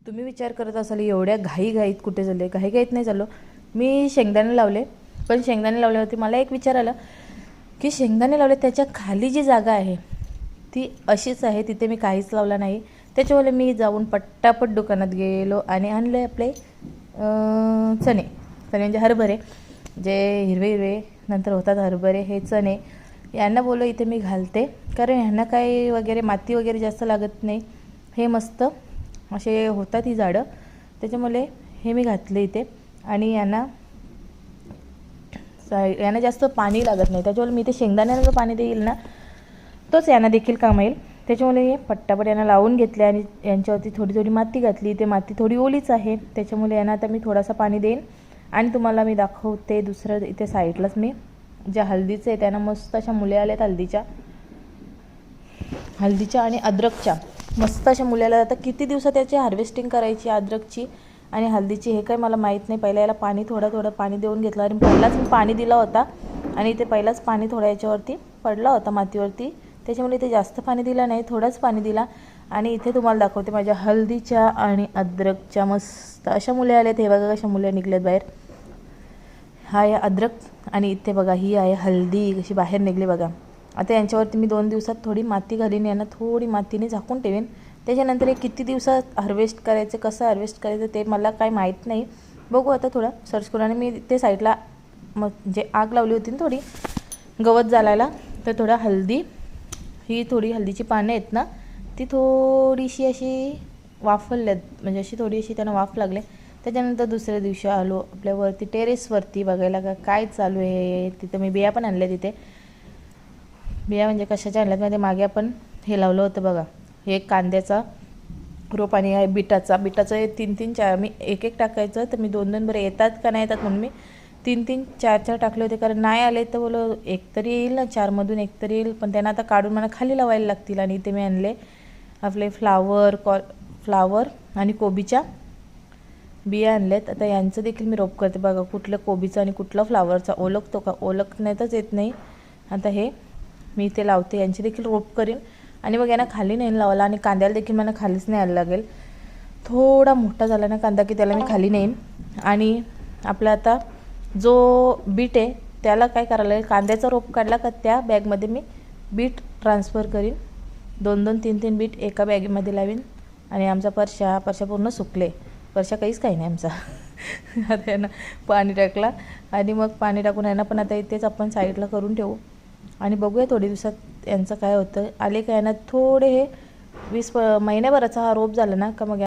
तुम्ही विचार करत असाल एवढ्या घाईघाईत कुठे चालले? घाईघाईत नाही चाललो मी. शेंगदाणे लावले, पण शेंगदाणे लावल्यावरती मला एक विचार आला की शेंगदाणे लावले त्याच्या खाली जी जागा आहे ती अशीच आहे, तिथे मी काहीच लावला नाही. त्याच्यामुळे मी जाऊन पट्टापट दुकानात गेलो आणि आणले आपले चणे. चणे म्हणजे हरभरे, जे हिरवे हिरवे नंतर होतात हरभरे, हे चणे. यांना बोललो इथे मी घालते, कारण ह्यांना काही वगैरे माती वगैरे जास्त लागत नाही. हे मस्त असे होतात ही झाडं, त्याच्यामुळे हे मी घातले इथे. आणि यांना जास्त पाणी लागत नाही, त्याच्यामुळे मी इथे शेंगदाण्याला जो पाणी देईल ना तोच यांना देखील काम येईल. त्याच्यामुळे हे पट्टापट यांना लावून घेतले आणि यांच्यावरती थोडी थोडी माती घातली. ते माती थोडी ओलीच आहे, त्याच्यामुळे यांना आता मी थोडासा पाणी देईन. आणि तुम्हाला मी दाखवते दुसरं इथे साईडलाच मी ज्या हळदीचं आहे त्यांना मस्त अशा मुल्या आल्यात हळदीच्या आणि अद्रकच्या. मस्त अशा मुल्याला आता किती दिवसात त्याची हार्वेस्टिंग करायची अद्रकची आणि हळदीची हे काय मला माहीत नाही. पहिला याला पाणी थोडं पाणी देऊन घेतलं आणि पहिलाच मी पाणी दिला होता आणि इथे पहिलाच पाणी थोडा याच्यावरती पडला होता मातीवरती, त्याच्यामुळे इथे जास्त पाणी दिला नाही, थोडंच पाणी दिला. आणि इथे तुम्हाला दाखवते माझ्या हळदीच्या आणि अद्रकच्या मस्त अशा मुल्या आल्यात. हे बघा कशा मुल्या निघल्यात बाहेर. हा आहे अद्रक आणि इथे बघा ही आहे हळदी कशी बाहेर निघली बघा. आता यांच्यावरती मी 2 दिवसात थोडी माती घालीन, यांना थोडी मातीने झाकून ठेवेन. त्याच्यानंतर हे किती दिवसात हार्वेस्ट करायचं, कसं हार्वेस्ट करायचं ते मला काही माहीत नाही. बघू आता थोडं सर्च करून. आणि मी ते साईडला जे आग लावली होती ना थोडी गवत जालायला, तर थोडा ही थोडी हळदीची पानं आहेत ना ती थोडीशी अशी वाफवल्यात, म्हणजे अशी थोडी अशी त्यांना वाफ लागले. त्याच्यानंतर दुसऱ्या दिवशी आलो आपल्यावरती टेरेसवरती बघायला काय चालू आहे. तिथं मी बिया पण आणल्या. तिथे बिया म्हणजे कशाच्या आणल्यात मध्ये मागे आपण हे लावलं होतं बघा, हे कांद्याचा रोप आणि आहे बिटाचं 3-3 4 मी एक टाकायचं, तर मी 2-2 बरं येतात का नाही येतात म्हणून मी 3-3 4-4 टाकले होते. कारण नाही आले तर बोलो एक तरी येईल ना, 4मधून एक तरी येईल. पण त्यांना आता काढून मला खाली लावायला लागतील. आणि इथे मी आणले आपले फ्लावर आणि कोबीच्या बिया आणल्यात. आता यांचं देखील मी रोप करते बघा, कुठलं कोबीचं आणि कुठलं फ्लावरचा ओळखतो का, ओळखण्यातच येत नाही. आता हे मी इथे लावते, यांची देखील रोप करीन. आणि मग यांना खाली नाही लावला. आणि कांद्याला देखील मला खालीच नाही यायला लागेल. थोडा मोठा झाला ना कांदा की त्याला मी खाली नेईन. आणि आपला आता जो बीट आहे त्याला काय करायला लागेल, कांद्याचा रोप काढला का त्या बॅगमध्ये मी बीट ट्रान्सफर करीन. 2-2 3-3 बीट एका बॅगेमध्ये लावीन. आणि आमचा परशा पूर्ण सुकले. परशा काहीच काही नाही आमचा. आता यांना पाणी टाकला आणि मग पाणी टाकून यांना पण आता इथेच आपण साईडला करून ठेवू. आणि बघूया थोडे दिवसात यांचं काय होतं. आले का यांना थोडे हे 20 महिन्याभराचा हा रोप झाला ना का मग